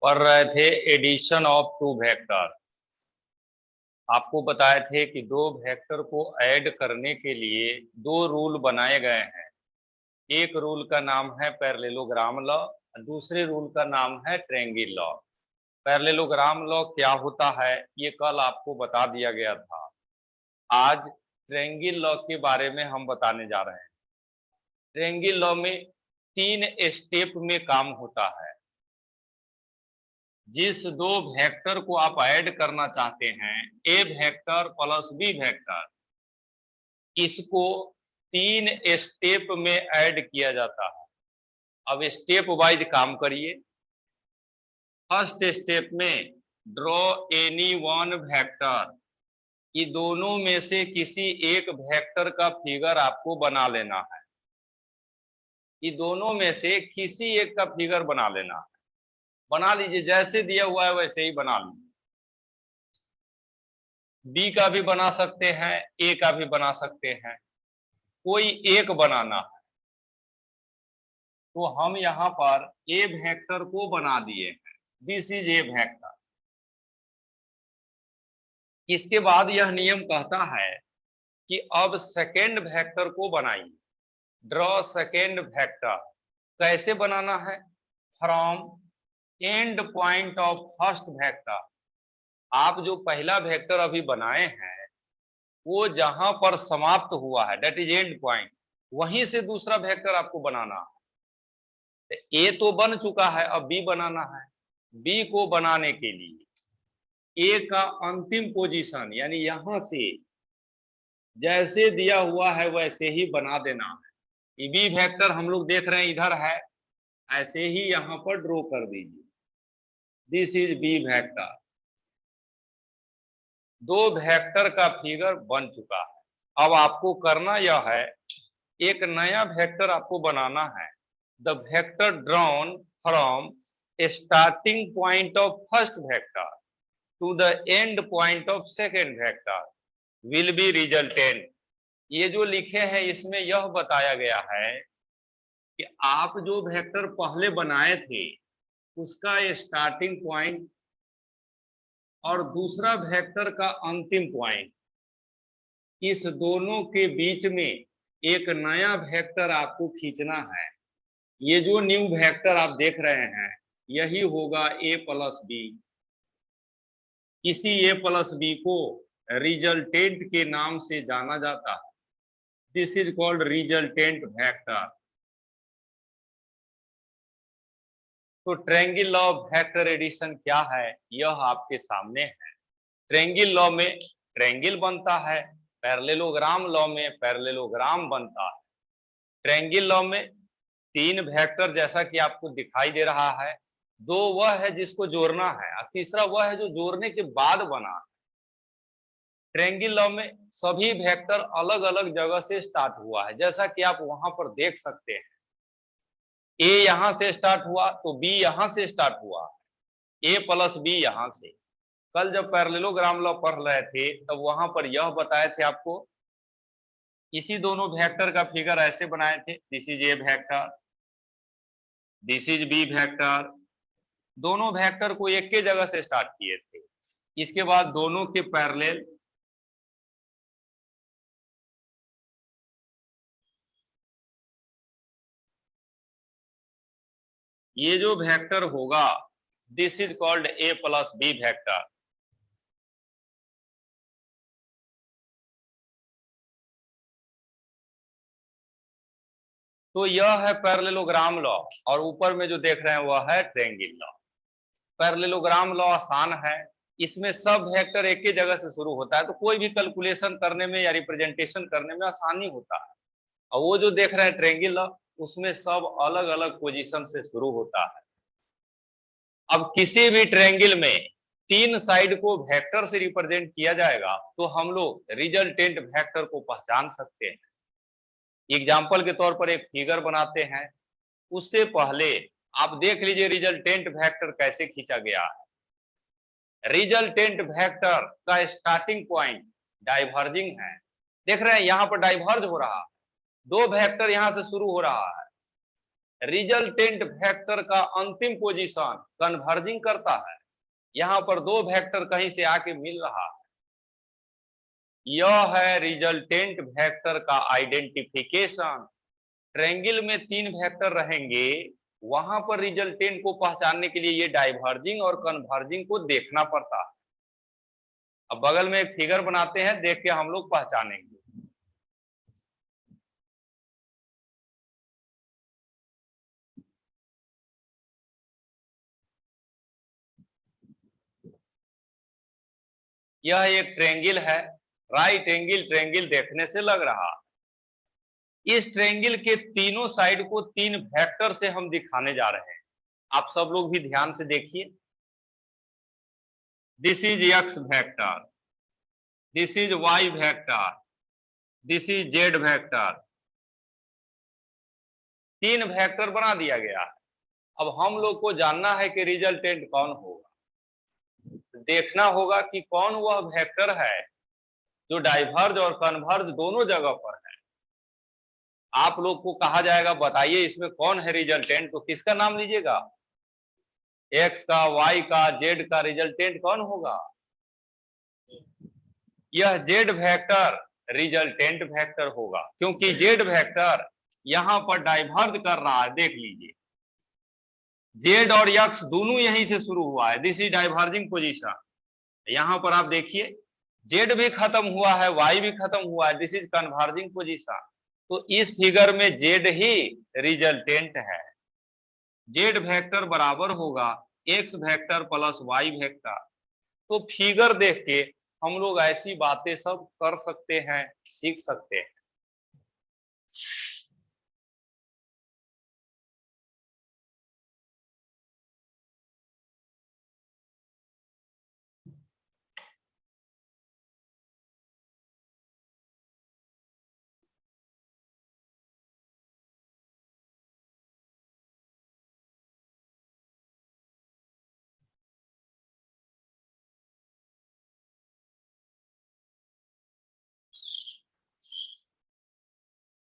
पढ़ रहे थे एडिशन ऑफ टू वेक्टर। आपको बताए थे कि दो वेक्टर को ऐड करने के लिए दो रूल बनाए गए हैं। एक रूल का नाम है पैरेललोग्राम लॉ, दूसरे रूल का नाम है ट्रायंगल लॉ। पैरेललोग्राम लॉ क्या होता है ये कल आपको बता दिया गया था। आज ट्रायंगल लॉ के बारे में हम बताने जा रहे हैं। ट्रायंगल लॉ में 3 स्टेप में काम होता है। जिस दो वेक्टर को आप ऐड करना चाहते हैं, ए वेक्टर प्लस बी वेक्टर, इसको 3 स्टेप में ऐड किया जाता है। अब स्टेप वाइज काम करिए। फर्स्ट स्टेप में ड्रॉ एनी वन वेक्टर, ये दोनों में से किसी एक वेक्टर का फिगर आपको बना लेना है। ये दोनों में से किसी एक का फिगर बना लेना है। बना लीजिए, जैसे दिया हुआ है वैसे ही बना लीजिए। बी का भी बना सकते हैं, ए का भी बना सकते हैं, कोई एक बनाना है। तो हम यहाँ पर ए वेक्टर को बना दिए हैं। This is A vector. इसके बाद यह नियम कहता है कि अब सेकेंड वेक्टर को बनाइए। Draw second vector. कैसे बनाना है? From and point of first vector. आप जो पहला वेक्टर अभी बनाए हैं वो जहां पर समाप्त हुआ है, दैट इज एंड पॉइंट, वहीं से दूसरा वेक्टर आपको बनाना है। ए तो बन चुका है, अब बी बनाना है। बी को बनाने के लिए ए का अंतिम पोजीशन यानी यहां से जैसे दिया हुआ है वैसे ही बना देना है। बी वेक्टर हम लोग देख रहे हैं इधर है, ऐसे ही यहां पर ड्रॉ कर दीजिए। This is B vector. दो वेक्टर का फिगर बन चुका है। अब आपको करना यह है, एक नया वेक्टर आपको बनाना है। The vector drawn from starting point of first vector to the end point of second vector will be resultant. ये जो लिखे हैं इसमें यह बताया गया है कि आप जो वेक्टर पहले बनाए थे उसका स्टार्टिंग पॉइंट और दूसरा वेक्टर का अंतिम पॉइंट, इस दोनों के बीच में एक नया वेक्टर आपको खींचना है। ये जो न्यू वेक्टर आप देख रहे हैं यही होगा ए प्लस बी। इसी ए प्लस बी को रिजल्टेंट के नाम से जाना जाता है। This is called resultant vector. तो triangle law of vector addition क्या है यह आपके सामने है। ट्रायंगल लॉ में ट्रायंगल बनता है, पैरेललोग्राम लॉ में पैरेललोग्राम बनता है। ट्रायंगल लॉ में 3 वेक्टर जैसा कि आपको दिखाई दे रहा है, 2 वह है जिसको जोड़ना है और तीसरा वह है जो जोड़ने के बाद बना है। ट्रायंगल लॉ में सभी वेक्टर अलग अलग जगह से स्टार्ट हुआ है, जैसा कि आप वहां पर देख सकते हैं। ए यहां से स्टार्ट हुआ तो बी यहां से स्टार्ट हुआ, ए प्लस बी यहां से। कल जब पैरेललोग्राम लॉ पढ़ रहे थे तब वहां पर यह बताए थे आपको, इसी दोनों वेक्टर का फिगर ऐसे बनाए थे। This is A vector, this is B vector. दोनों वेक्टर को एक के जगह से स्टार्ट किए थे। इसके बाद दोनों के पैरेलल ये जो वेक्टर होगा this is called A plus B vector. तो यह है पैरेललोग्राम लॉ और ऊपर में जो देख रहे हैं वह है ट्रायंगल लॉ। पैरेललोग्राम लॉ आसान है, इसमें सब वेक्टर एक ही जगह से शुरू होता है तो कोई भी कैलकुलेशन करने में या रिप्रेजेंटेशन करने में आसानी होता है। और वो जो देख रहे हैं ट्रायंगल लॉ उसमें सब अलग अलग पोजीशन से शुरू होता है। अब किसी भी ट्रायंगल में 3 साइड को वेक्टर से रिप्रेजेंट किया जाएगा तो हम लोग रिजल्टेंट वेक्टर को पहचान सकते हैं। एग्जाम्पल के तौर पर एक फिगर बनाते हैं, उससे पहले आप देख लीजिए रिजल्टेंट वेक्टर कैसे खींचा गया है। रिजल्टेंट वेक्टर का स्टार्टिंग पॉइंट डाइवर्जिंग है। देख रहे हैं यहां पर डाइवर्ज हो रहा है, 2 वेक्टर यहां से शुरू हो रहा है। रिजल्टेंट वेक्टर का अंतिम पोजीशन कन्वर्जिंग करता है। यहां पर दो वेक्टर कहीं से आके मिल रहा है, यह है रिजल्टेंट वेक्टर का आइडेंटिफिकेशन। ट्रायंगल में तीन वेक्टर रहेंगे, वहां पर रिजल्टेंट को पहचानने के लिए ये डाइवर्जिंग और कन्वर्जिंग को देखना पड़ता है। अब बगल में एक फिगर बनाते हैं, देख के हम लोग पहचानेंगे। यह एक ट्रायंगल है, राइट एंगल ट्रायंगल देखने से लग रहा है। इस ट्रायंगल के तीनों साइड को तीन वेक्टर से हम दिखाने जा रहे हैं। आप सब लोग भी ध्यान से देखिए। This is x vector, this is y vector, this is z vector. तीन वेक्टर बना दिया गया है। अब हम लोग को जानना है कि रिजल्टेंट कौन होगा। देखना होगा कि कौन वह वेक्टर है जो डाइवर्ज और कन्वर्ज दोनों जगह पर है। आप लोग को कहा जाएगा बताइए इसमें कौन है रिजल्टेंट, तो किसका नाम लीजिएगा? एक्स का, वाई का, जेड का रिजल्टेंट कौन होगा? यह जेड वेक्टर रिजल्टेंट वेक्टर होगा, क्योंकि जेड वेक्टर यहां पर डाइवर्ज कर रहा है। देख लीजिए, जेड और एक्स दोनों यहीं से शुरू हुआ है, दिस इज डाइवर्जिंग पोजीशन। यहां पर आप देखिए, जेड भी खत्म हुआ है, वाई भी खत्म हुआ है, दिस इज कन्वर्जिंग पोजीशन। तो इस फिगर में जेड ही रिजल्टेंट है। जेड वेक्टर बराबर होगा x vector plus y vector. तो फिगर देख के हम लोग ऐसी बातें सब कर सकते हैं, सीख सकते हैं।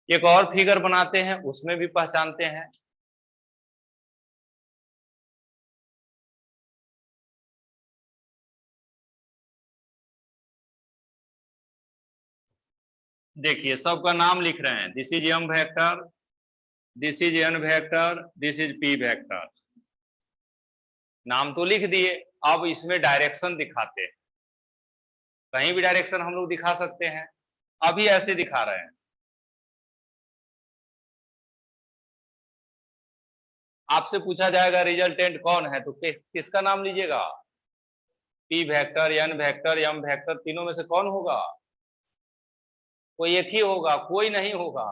एक और फिगर बनाते हैं, उसमें भी पहचानते हैं। देखिए, सबका नाम लिख रहे हैं, this is M vector, this is N vector, this is P vector. नाम तो लिख दिए, अब इसमें डायरेक्शन दिखाते हैं। कहीं भी डायरेक्शन हम लोग दिखा सकते हैं, अभी ऐसे दिखा रहे हैं। आपसे पूछा जाएगा रिजल्टेंट कौन है, तो किसका नाम लीजिएगा? P vector, N vector, M vector, तीनों में से कौन होगा? कोई एक ही होगा, कोई नहीं होगा।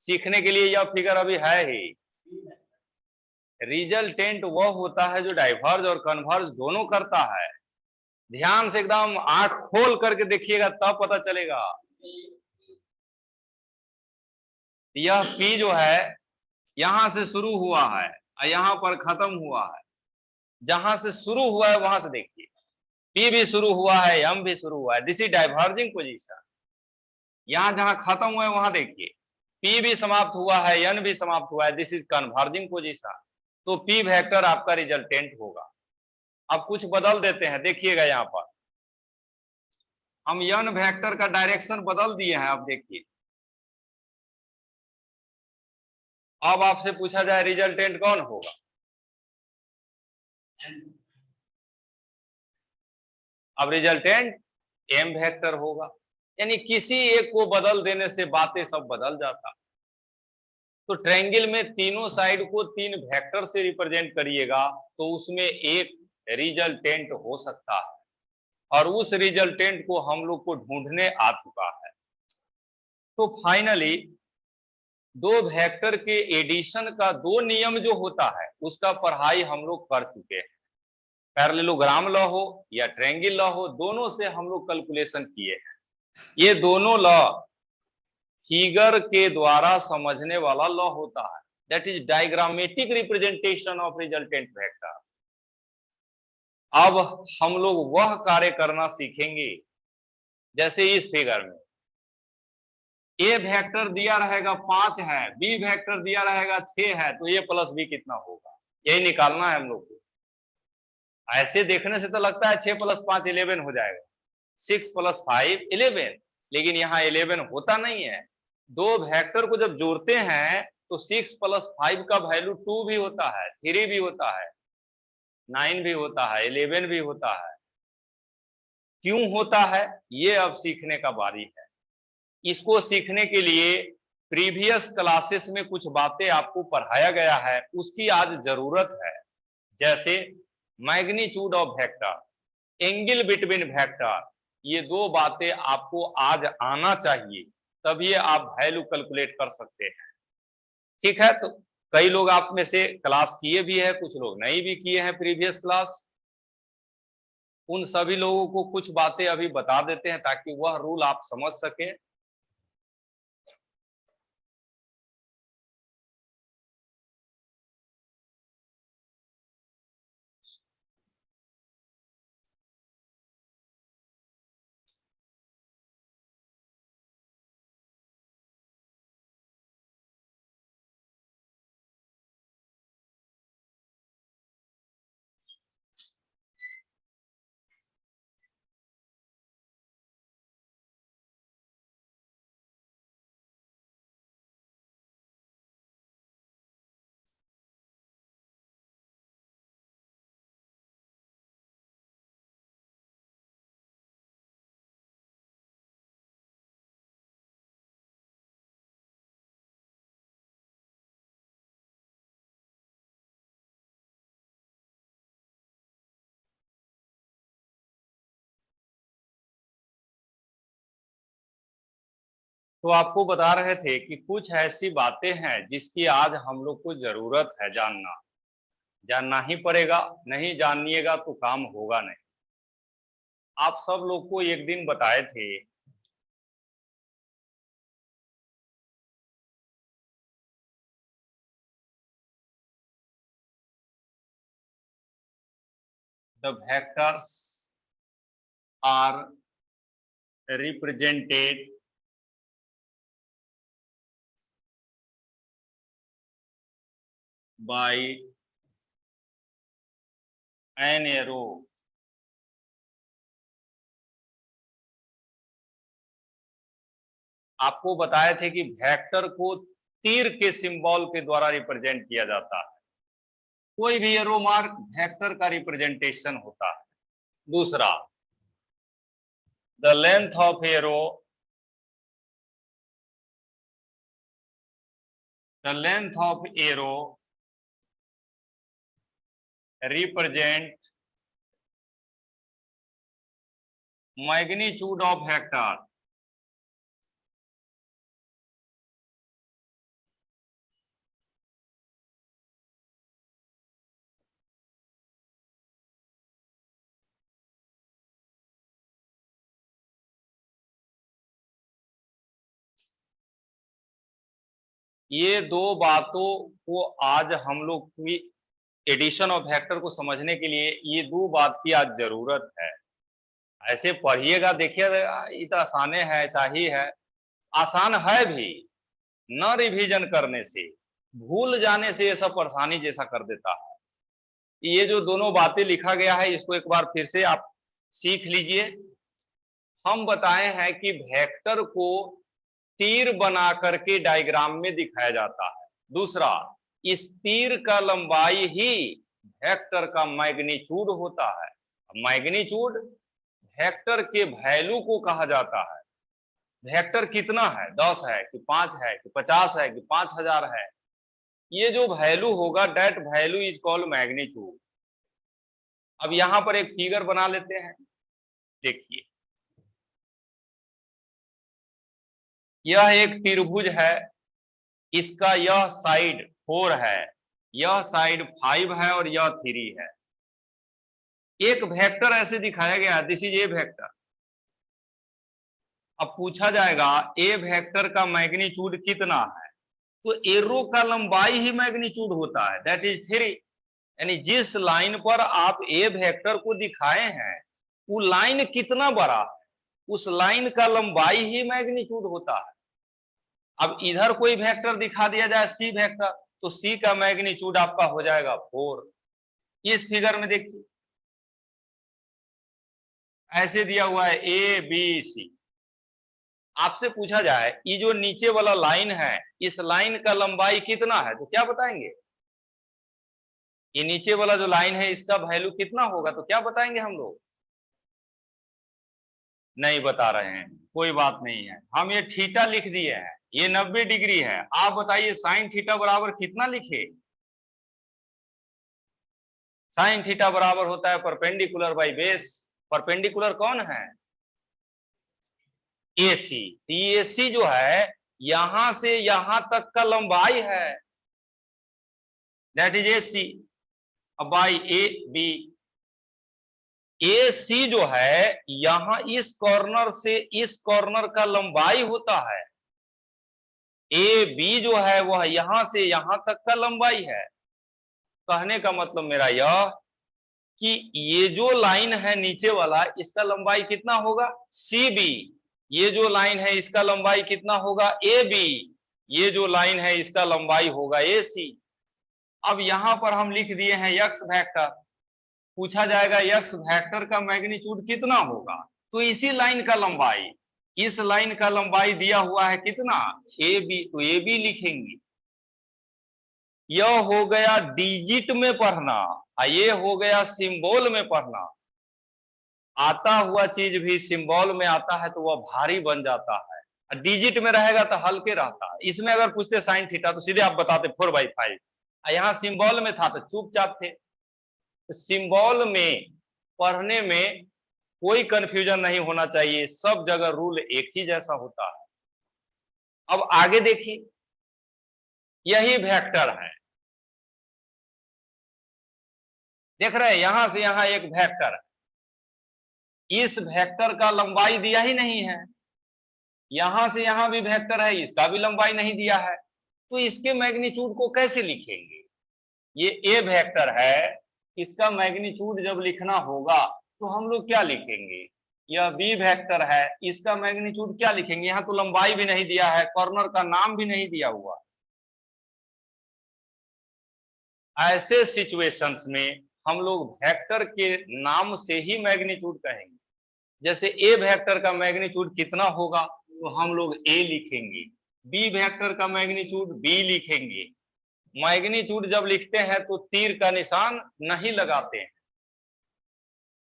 सीखने के लिए यह फिगर अभी है ही। रिजल्टेंट वह होता है जो डाइवर्ज और कन्वर्ज दोनों करता है। ध्यान से एकदम आंख खोल करके देखिएगा, तब पता चलेगा। यह पी जो है यहां से शुरू हुआ है और यहां पर खत्म हुआ है। जहां से शुरू हुआ है वहां से देखिए, पी भी शुरू हुआ है, एम भी शुरू हुआ है, दिस इज डाइवर्जिंग पोजीशन। यहां जहां खत्म हुआ है वहां देखिए, पी भी समाप्त हुआ है, एन भी समाप्त हुआ है, दिस इज कन्वर्जिंग पोजीशन। तो पी वेक्टर आपका रिजल्टेंट होगा। अब कुछ बदल देते हैं, देखिएगा यहां पर हम एन वेक्टर का डायरेक्शन बदल दिए हैं। अब देखिए, अब आपसे पूछा जाए रिजल्टेंट कौन होगा, अब रिजल्टेंट एम वेक्टर होगा। यानी किसी एक को बदल देने से बातें सब बदल जाता। तो ट्रायंगल में तीनों साइड को तीन वेक्टर से रिप्रेजेंट करिएगा तो उसमें एक रिजल्टेंट हो सकता है, और उस रिजल्टेंट को हम लोग को ढूंढने आ चुका है। तो फाइनली दो वेक्टर के एडिशन का दो नियम जो होता है उसका पढ़ाई हम लोग कर चुके हैं। पैरेललोग्राम लॉ हो या ट्रायंगल लॉ हो, दोनों से हम लोग कैलकुलेशन किए हैं। ये दोनों लॉ फिगर के द्वारा समझने वाला लॉ होता है, that is diagrammatic representation of resultant vector. अब हम लोग वह कार्य करना सीखेंगे जैसे इस फिगर में ए वेक्टर दिया रहेगा 5 है, बी वेक्टर दिया रहेगा 6 है, तो ए प्लस बी कितना होगा, यही निकालना है हम लोग को। ऐसे देखने से तो लगता है 6 + 5 11 हो जाएगा, 6 + 5 11, लेकिन यहाँ 11 होता नहीं है। दो वेक्टर को जब जोड़ते हैं तो 6 + 5 का वैल्यू 2 भी होता है, 3 भी होता है, 9 भी होता है, 11 भी होता है। क्यों होता है ये अब सीखने का बारी है। इसको सीखने के लिए प्रीवियस क्लासेस में कुछ बातें आपको पढ़ाया गया है, उसकी आज जरूरत है। जैसे magnitude of vector, angle between vector, ये दो बातें आपको आज आना चाहिए, तभी आप वैल्यू कैलकुलेट कर सकते हैं। ठीक है, तो कई लोग आप में से क्लास किए भी है, कुछ लोग नहीं भी किए हैं प्रीवियस क्लास। उन सभी लोगों को कुछ बातें अभी बता देते हैं ताकि वह रूल आप समझ सके। तो आपको बता रहे थे कि कुछ ऐसी बातें हैं जिसकी आज हम लोग को जरूरत है जानना, जानना ही पड़ेगा, नहीं जानिएगा तो काम होगा नहीं। आप सब लोग को एक दिन बताए थे the vectors are represented by an arrow. आपको बताए थे कि वेक्टर को तीर के सिंबल के द्वारा रिप्रेजेंट किया जाता है। कोई भी एरो मार्क वेक्टर का रिप्रेजेंटेशन होता है। दूसरा, the length of arrow, the length of arrow represent magnitude of vector. ये दो बातों को आज हम लोग की एडिशन ऑफ वेक्टर को समझने के लिए ये दो बात की आज जरूरत है। ऐसे पढ़िएगा, देखिएगा, इतना आसान है, ऐसा ही है, आसान है भी, न रिवीजन करने से, भूल जाने से ये सब परेशानी जैसा कर देता है। ये जो दोनों बातें लिखा गया है इसको एक बार फिर से आप सीख लीजिए। हम बताए हैं कि वेक्टर को तीर बना करके डायग्राम में दिखाया जाता है। दूसरा, इस तीर का लंबाई ही वेक्टर का मैग्नीट्यूड होता है। मैग्नीट्यूड वेक्टर के वैल्यू को कहा जाता है। वेक्टर कितना है, 10 है कि 5 है कि 50 है कि 5000 है, ये जो वैल्यू होगा that value is called magnitude. अब यहां पर एक फिगर बना लेते हैं, देखिए यह एक त्रिभुज है, इसका यह साइड 4 है, यह साइड 5 है और यह 3 है। एक वेक्टर ऐसे दिखाया गया, दिस इज ए वेक्टर। अब पूछा जाएगा ए वेक्टर का मैग्नीट्यूड कितना है, तो एरो का लंबाई ही मैग्नीट्यूड होता है, दैट इज 3। यानी जिस लाइन पर आप ए वेक्टर को दिखाए हैं वो लाइन कितना बड़ा है, उस लाइन का लंबाई ही मैग्नीट्यूड होता है। अब इधर कोई वेक्टर दिखा दिया जाए सी वेक्टर, तो सी का मैग्नीट्यूड आपका हो जाएगा 4। इस फिगर में देखिए ऐसे दिया हुआ है ए बी सी। आपसे पूछा जाए ये जो नीचे वाला लाइन है, इस लाइन का लंबाई कितना है, तो क्या बताएंगे? ये नीचे वाला जो लाइन है इसका वैल्यू कितना होगा, तो क्या बताएंगे हम लोग? नहीं बता रहे हैं, कोई बात नहीं है, हम ये थीटा लिख दिए हैं, ये 90 डिग्री है। आप बताइए साइन थीटा बराबर कितना लिखे? साइन थीटा बराबर होता है परपेंडिकुलर बाई बेस। परपेंडिकुलर कौन है? एसी। एसी जो है यहां से यहां तक का लंबाई है, that is AC by A B. A C जो है यहां इस कॉर्नर से इस कॉर्नर का लंबाई होता है। ए बी जो है वह यहां से यहां तक का लंबाई है। कहने का मतलब मेरा यह कि ये जो लाइन है नीचे वाला, इसका लंबाई कितना होगा? C B. ये जो लाइन है इसका लंबाई कितना होगा? A B. ये जो लाइन है इसका लंबाई होगा ए सी। अब यहां पर हम लिख दिए हैं यक्स वेक्टर। पूछा जाएगा यक्स वेक्टर का मैग्नीट्यूड कितना होगा, तो इसी लाइन का लंबाई, इस लाइन का लंबाई दिया हुआ है कितना? ए बी, तो ए बी लिखेंगे। यह हो गया डिजिट में पढ़ना, ये हो गया सिंबल में पढ़ना। आता हुआ चीज भी सिंबल में आता है तो वह भारी बन जाता है, डिजिट में रहेगा तो हल्के रहता है। इसमें अगर पूछते साइन थीटा तो सीधे आप बताते 4/5। यहाँ सिंबल में था तो चुपचाप थे। सिंबल में पढ़ने में कोई कंफ्यूजन नहीं होना चाहिए, सब जगह रूल एक ही जैसा होता है। अब आगे देखिए, यही वेक्टर है, देख रहे हैं यहां से यहां एक वेक्टर है। इस वेक्टर का लंबाई दिया ही नहीं है, यहां से यहां भी वेक्टर है, इसका भी लंबाई नहीं दिया है, तो इसके मैग्नीट्यूड को कैसे लिखेंगे? ये ए वेक्टर है, इसका मैग्नीट्यूड जब लिखना होगा तो हम लोग क्या लिखेंगे? यह बी वेक्टर है, इसका मैग्नीट्यूड क्या लिखेंगे? यहाँ तो लंबाई भी नहीं दिया है, कॉर्नर का नाम भी नहीं दिया हुआ। ऐसे सिचुएशंस में हम लोग वेक्टर के नाम से ही मैग्नीट्यूड कहेंगे। जैसे ए वेक्टर का मैग्नीट्यूड कितना होगा, तो हम लोग ए लिखेंगे। बी वेक्टर का मैग्नीट्यूड बी लिखेंगे। मैग्नीट्यूड जब लिखते हैं तो तीर का निशान नहीं लगाते हैं।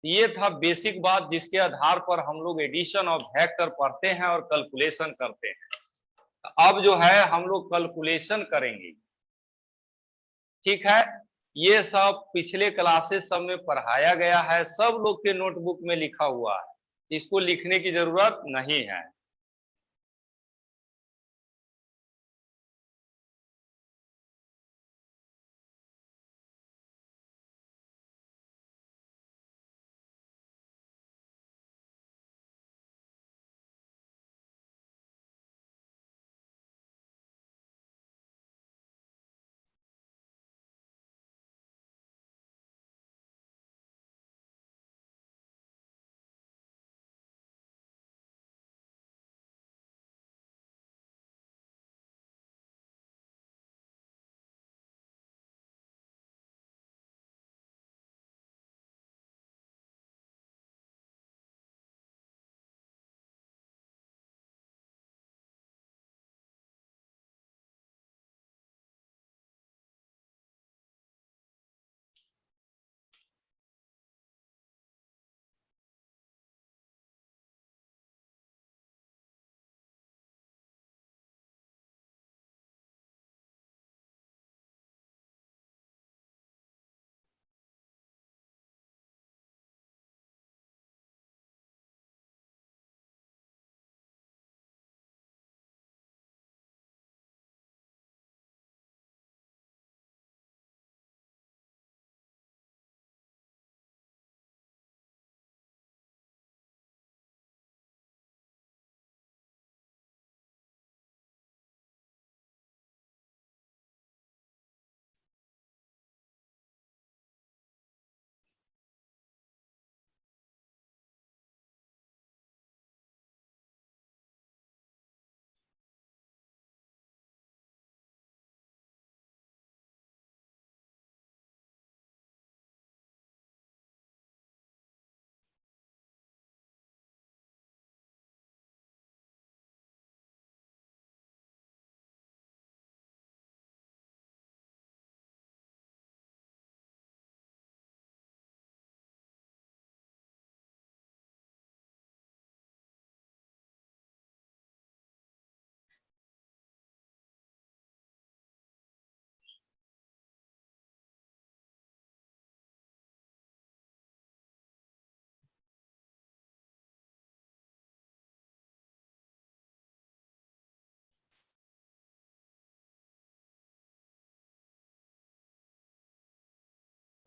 ये था बेसिक बात जिसके आधार पर हम लोग एडिशन ऑफ वेक्टर पढ़ते हैं और कैलकुलेशन करते हैं। अब जो है हम लोग कैलकुलेशन करेंगे, ठीक है। ये सब पिछले क्लासेस सब में पढ़ाया गया है, सब लोग के नोटबुक में लिखा हुआ है, इसको लिखने की जरूरत नहीं है।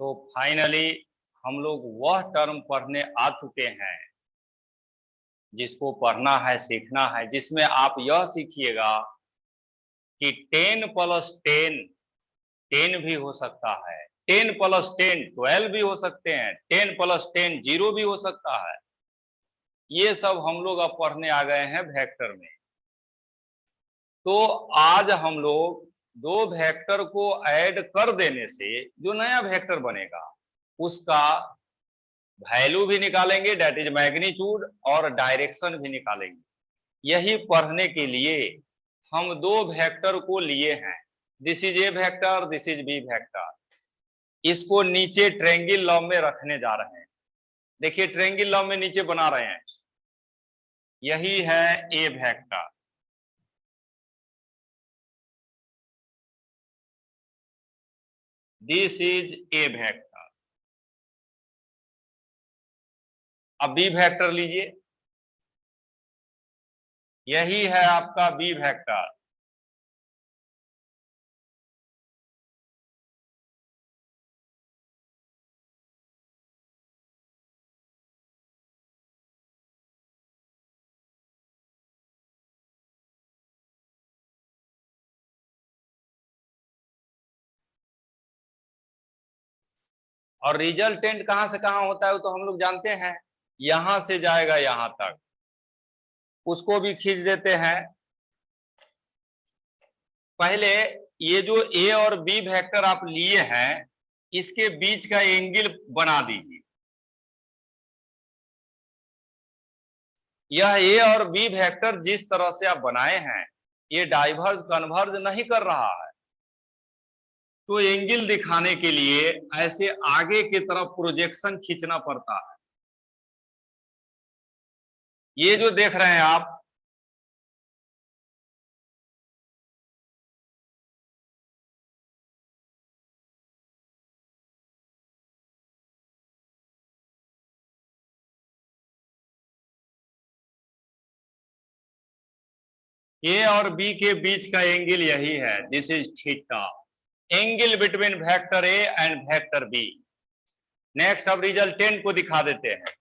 तो फाइनली हम लोग वह टर्म पढ़ने आ चुके हैं जिसको पढ़ना है, सीखना है, जिसमें आप यह सीखिएगा कि 10 + 10 10 भी हो सकता है, 10 + 10 12 भी हो सकते हैं, 10 + 10 0 भी हो सकता है। ये सब हम लोग अब पढ़ने आ गए हैं वेक्टर में। तो आज हम लोग दो वेक्टर को ऐड कर देने से जो नया वेक्टर बनेगा उसका वैल्यू भी निकालेंगे, दैट इज मैग्नीट्यूड, और डायरेक्शन भी निकालेंगे। यही पढ़ने के लिए हम दो वेक्टर को लिए हैं। This is A vector, this is B vector. इसको नीचे ट्रायंगल लॉ में रखने जा रहे हैं। देखिए ट्रायंगल लॉ में नीचे बना रहे हैं, यही है A vector. This is A vector. अब बी वेक्टर लीजिए, यही है आपका बी वेक्टर। और रिजल्टेंट कहां से कहां होता है वो तो हम लोग जानते हैं, यहां से जाएगा यहां तक, उसको भी खींच देते हैं। पहले ये जो ए और बी वेक्टर आप लिए हैं इसके बीच का एंगल बना दीजिए। यह ए और बी वेक्टर जिस तरह से आप बनाए हैं ये डाइवर्ज कन्वर्ज नहीं कर रहा है, तो एंगल दिखाने के लिए ऐसे आगे की तरफ प्रोजेक्शन खींचना पड़ता है। ये जो देख रहे हैं आप, ए और बी के बीच का एंगल यही है, this is theta, angle between vector A and vector B. Next अब रिजल्टेंट को दिखा देते हैं।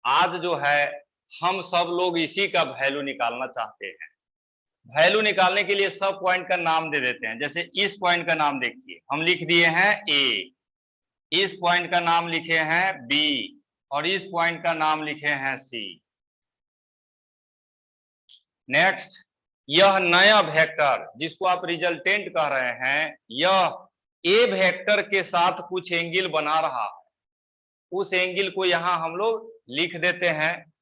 आज जो है हम सब लोग इसी का वैल्यू निकालना चाहते हैं। वैल्यू निकालने के लिए सब पॉइंट का नाम दे देते हैं। जैसे इस पॉइंट का नाम देखिए, हम लिख दिए हैं ए, इस पॉइंट का नाम लिखे हैं बी, और इस पॉइंट का नाम लिखे हैं सी। नेक्स्ट, यह नया वेक्टर जिसको आप रिजल्टेंट कह रहे हैं, यह ए वेक्टर के साथ कुछ एंगल बना रहा है, उस एंगल को यहां हम लोग लिख देते हैं।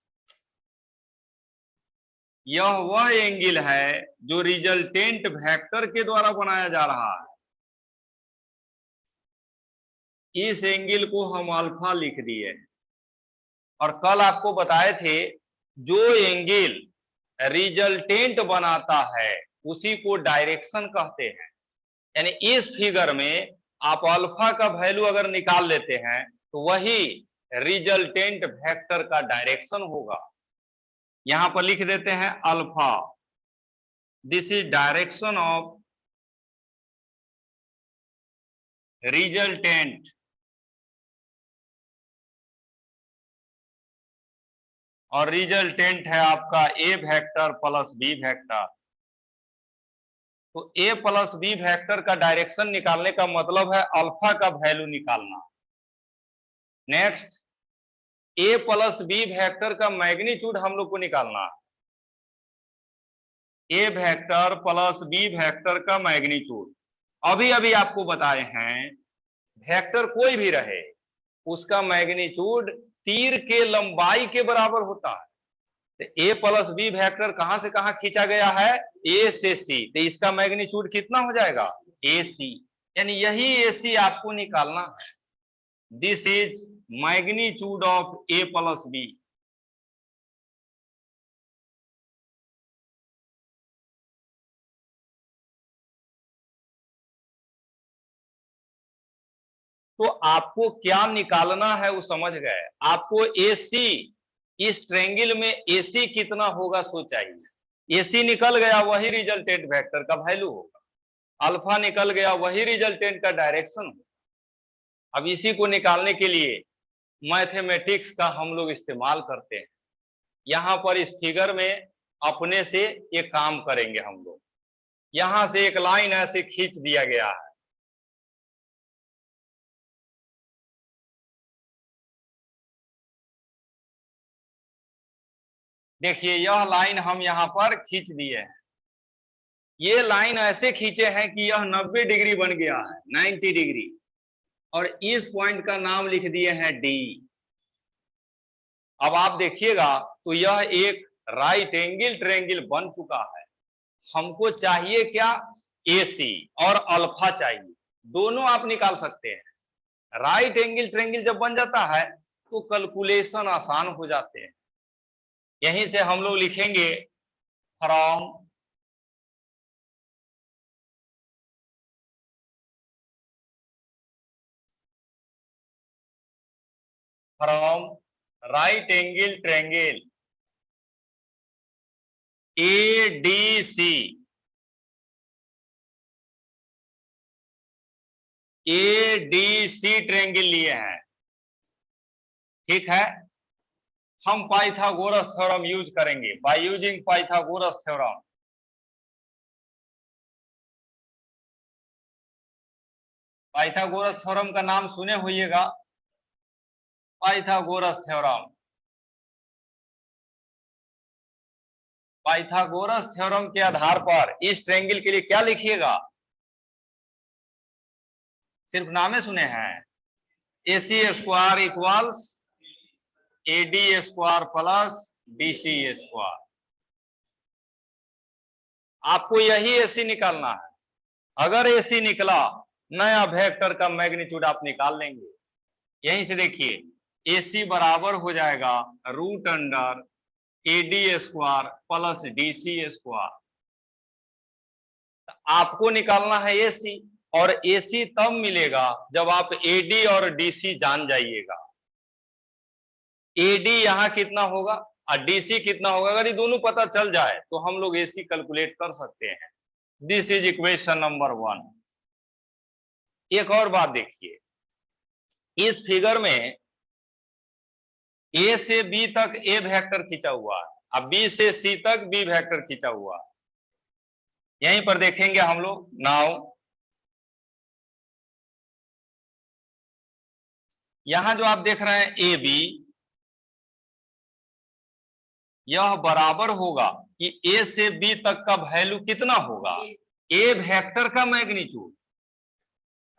यह वह एंगल है जो रिजल्टेंट वेक्टर के द्वारा बनाया जा रहा है। इस एंगल को हम अल्फा लिख दिए, और कल आपको बताए थे जो एंगल रिजल्टेंट बनाता है उसी को डायरेक्शन कहते हैं। यानी इस फिगर में आप अल्फा का वैल्यू अगर निकाल लेते हैं तो वही रिजल्टेंट वेक्टर का डायरेक्शन होगा। यहां पर लिख देते हैं alpha, this is direction of resultant, और रिजल्टेंट है आपका ए वेक्टर प्लस बी वेक्टर। तो ए प्लस बी वेक्टर का डायरेक्शन निकालने का मतलब है अल्फा का वैल्यू निकालना। नेक्स्ट, ए प्लस बी वेक्टर का मैग्नीट्यूड हम लोग को निकालना है। A vector plus B vector का मैग्नीट्यूड अभी अभी आपको बताए हैं, वेक्टर कोई भी रहे उसका मैग्नीट्यूड तीर के लंबाई के बराबर होता है। तो ए प्लस बी वेक्टर कहां से कहां खींचा गया है, ए से सी, तो इसका मैग्नीट्यूड कितना हो जाएगा, ए सी, यानी यही ए सी आपको निकालना है। This is magnitude of A plus B. तो आपको क्या निकालना है वो समझ गए। आपको एसी, इस ट्रायंगल में एसी कितना होगा सो चाहिए। एसी निकल गया वही रिजल्टेंट वेक्टर का वैल्यू होगा, अल्फा निकल गया वही रिजल्टेंट का डायरेक्शन होगा। अब इसी को निकालने के लिए मैथमेटिक्स का हम लोग इस्तेमाल करते हैं। यहां पर इस फिगर में अपने से ये काम करेंगे हम लोग। यहां से एक लाइन ऐसे खींच दिया गया है, देखिए यह लाइन हम यहां पर खींच दिए हैं। ये लाइन ऐसे खींचे हैं कि यह 90 डिग्री बन गया है, 90 डिग्री, और इस पॉइंट का नाम लिख दिए हैं डी। अब आप देखिएगा तो यह एक राइट एंगल ट्रायंगल बन चुका है। हमको चाहिए क्या, एसी और अल्फा चाहिए, दोनों आप निकाल सकते हैं। राइट एंगल ट्रायंगल जब बन जाता है तो कैलकुलेशन आसान हो जाते हैं। यहीं से हम लोग लिखेंगे from right angle triangle ADC, ADC triangle लिए हैं, ठीक है। हम पाइथागोरस थ्योरम यूज करेंगे, by using Pythagoras theorem. Pythagoras theorem का नाम सुने होइएगा, पाइथागोरस थ्योरम। पाइथागोरस थ्योरम के आधार पर इस ट्रायंगल के लिए क्या लिखिएगा, सिर्फ नामे सुने हैं, AC square equals AD square plus BC square. आपको यही AC निकालना है। अगर AC निकला, नया वेक्टर का मैग्नीट्यूड आप निकाल लेंगे। यहीं से देखिए AC बराबर हो जाएगा root under AD square plus DC square. आपको निकालना है AC, और AC तब मिलेगा जब आप AD और DC जान जाइएगा। AD यहां कितना होगा और DC कितना होगा, अगर ये दोनों पता चल जाए तो हम लोग AC कैलकुलेट कर सकते हैं। This is equation number 1। एक और बात देखिए, इस फिगर में A से B तक A वेक्टर खींचा हुआ है, अब B से C तक B वेक्टर खींचा हुआ है। यहीं पर देखेंगे हम लोग नाउ, यहां जो आप देख रहे हैं AB, यह बराबर होगा कि A से B तक का वैल्यू कितना होगा, A वेक्टर का मैग्नीट्यूड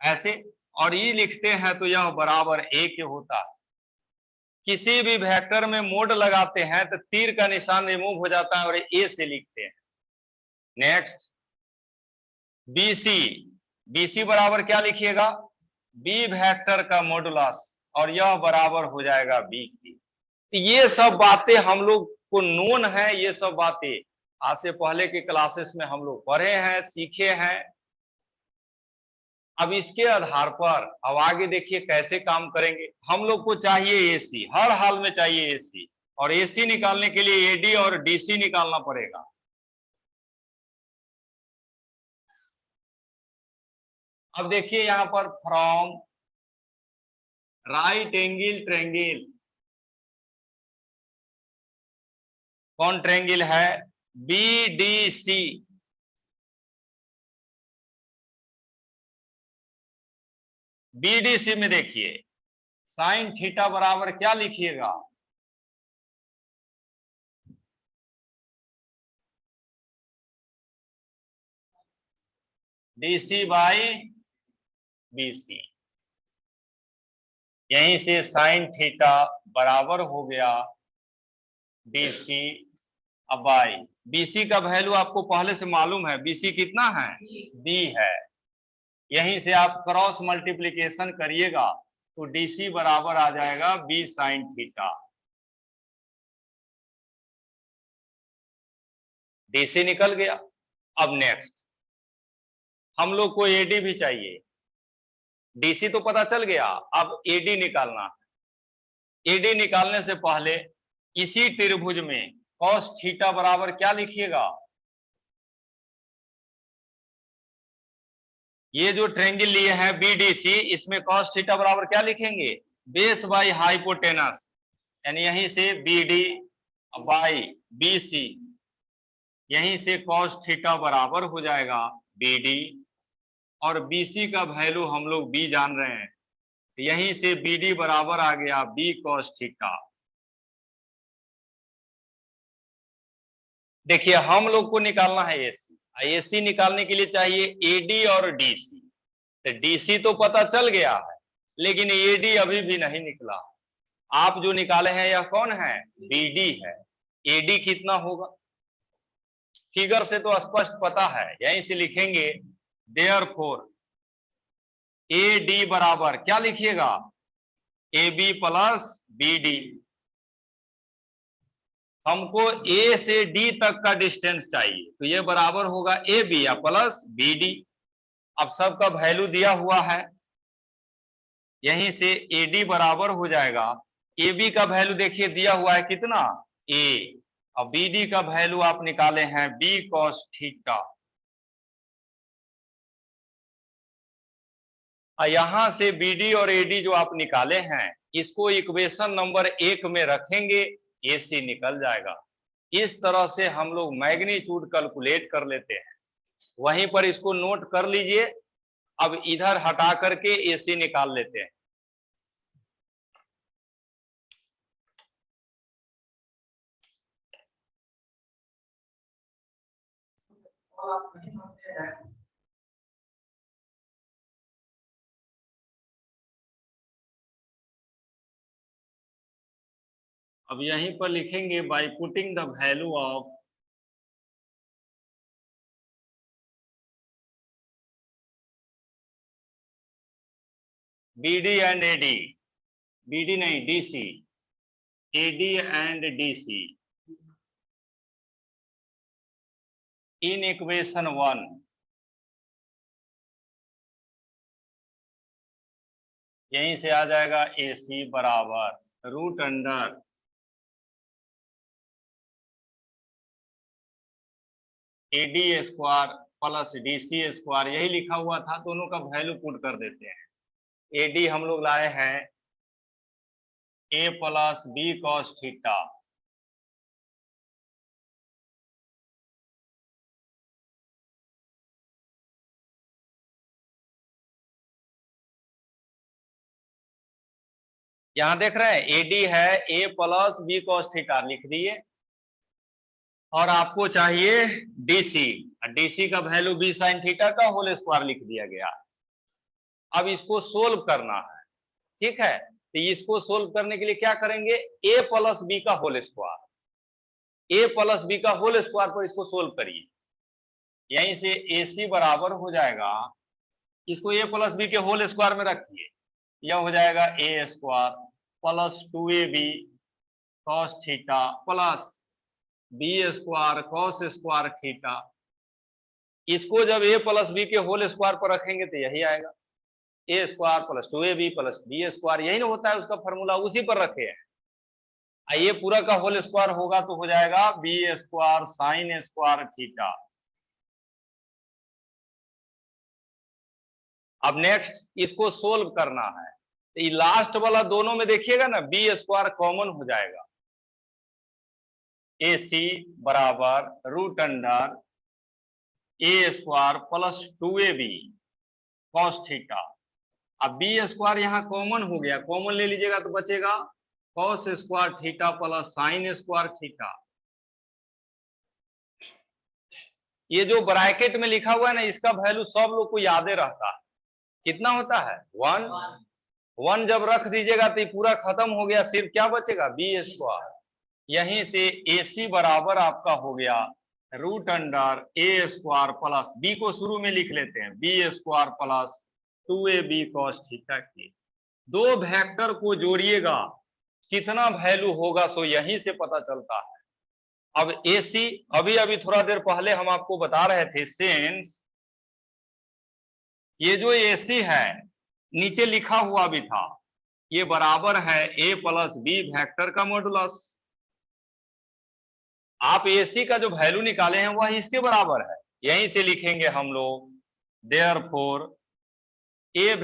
ऐसे, और ये लिखते हैं तो यह बराबर A के होता है। किसी भी वेक्टर में मोड लगाते हैं तो तीर का निशान रिमूव हो जाता है और A से लिखते हैं। नेक्स्ट BC, BC बराबर क्या लिखिएगा, B वेक्टर का मॉडुलस, और यह बराबर हो जाएगा B की। तो ये सब बातें हम लोग को नोन है, ये सब बातें आज से पहले के क्लासेस में हम लोग पढ़े हैं, सीखे हैं। अब इसके आधार पर अब आगे देखिए कैसे काम करेंगे। हम लोग को चाहिए AC, हर हाल में चाहिए AC, और AC निकालने के लिए AD और DC निकालना पड़ेगा। अब देखिए यहां पर फ्रॉम राइट एंगल ट्रायंगल, कौन ट्रायंगल है, BDC। BDC में देखिए साइन थीटा बराबर क्या लिखिएगा, DC बाई BC। यहीं से साइन थीटा बराबर हो गया DC बाई BC का वैल्यू आपको पहले से मालूम है, BC कितना है, B है। यहीं से आप क्रॉस मल्टीप्लिकेशन करिएगा तो DC बराबर आ जाएगा B साइन थीटा। DC निकल गया। अब नेक्स्ट हम लोग को AD भी चाहिए। DC तो पता चल गया, अब AD निकालना है। AD निकालने से पहले इसी त्रिभुज में cos थीटा बराबर क्या लिखिएगा? ये जो ट्रायंगल लिए हैं BDC, इसमें cos थीटा बराबर क्या लिखेंगे? बेस बाई हाइपोटेनस, यानी यहीं से BD बाई BC, यहीं से cos थीटा बराबर हो जाएगा BD, और BC का वैल्यू हम लोग B जान रहे हैं, यहीं से BD बराबर आ गया B cos थीटा। देखिए हम लोग को निकालना है AC। AC निकालने के लिए चाहिए AD और DC। तो DC तो पता चल गया है, लेकिन AD अभी भी नहीं निकला। आप जो निकाले हैं यह कौन है? BD है। AD कितना होगा? फिगर से तो स्पष्ट पता है, यहीं से लिखेंगे देयरफॉर AD बराबर क्या लिखिएगा? AB plus BD। हमको A से D तक का डिस्टेंस चाहिए, तो ये बराबर होगा AB या प्लस BD। अब सबका वैल्यू दिया हुआ है, यहीं से AD बराबर हो जाएगा, AB का वैल्यू देखिए दिया हुआ है कितना? A। अब BD का वैल्यू आप निकाले हैं B cos थीटा। यहां से BD और AD जो आप निकाले हैं, इसको इक्वेशन नंबर 1 में रखेंगे, AC निकल जाएगा। इस तरह से हम लोग मैग्नीट्यूड कैलकुलेट कर लेते हैं। वहीं पर इसको नोट कर लीजिए। अब इधर हटा करके AC निकाल लेते हैं। अब यहीं पर लिखेंगे by putting the value of BD and AD, BD नहीं DC, AD and DC in equation 1। यहीं से आ जाएगा AC बराबर root under AD square plus DC square, यही लिखा हुआ था, दोनों का वैल्यू पुट कर देते हैं। AD हम लोग लाए हैं A plus B cos theta, यहां देख रहे हैं AD है A plus B cos theta लिख दिए, और आपको चाहिए DC, DC का वैल्यू B sin थीटा का होल स्क्वायर लिख दिया गया। अब इसको सोल्व करना है, ठीक है? तो इसको सोल्व करने के लिए क्या करेंगे? A प्लस B का whole square, A plus B का होल स्क्वायर पर इसको सोल्व करिए। यहीं से AC बराबर हो जाएगा, इसको A प्लस B के होल स्क्वायर में रखिए, यह हो जाएगा A square plus 2AB cos theta plus B square cos square theta. इसको जब A प्लस B के होल स्क्वायर पर रखेंगे तो यही आएगा, A square plus 2AB plus B square, यही ना होता है उसका फॉर्मूला, उसी पर रखे हैं। ये पूरा का होल स्क्वायर होगा तो हो जाएगा B square sine square theta. अब नेक्स्ट इसको सोल्व करना है, तो ये लास्ट वाला दोनों में देखिएगा ना, B स्क्वायर कॉमन हो जाएगा, AC बराबर root under A square plus 2AB cos थीटा। अब B स्क्वायर यहाँ कॉमन हो गया, कॉमन ले लीजिएगा तो बचेगा cos square theta plus sine square theta. ये जो ब्रैकेट में लिखा हुआ है ना, इसका वैल्यू सब लोग को यादे रहता है, कितना होता है? 1। 1 जब रख दीजिएगा तो ये पूरा खत्म हो गया, सिर्फ क्या बचेगा? B square. यहीं से AC बराबर आपका हो गया root under A square plus B को शुरू में लिख लेते हैं, B square plus 2AB cos theta की। दो वेक्टर को जोड़िएगा कितना वैल्यू होगा, सो यहीं से पता चलता है। अब AC अभी अभी थोड़ा देर पहले हम आपको बता रहे थे, सिंस ये जो AC है नीचे लिखा हुआ भी था, ये बराबर है A प्लस B वेक्टर का मॉडुलस। आप AC का जो वैल्यू निकाले हैं वह इसके बराबर है, यहीं से लिखेंगे हम लोग देयरफॉर A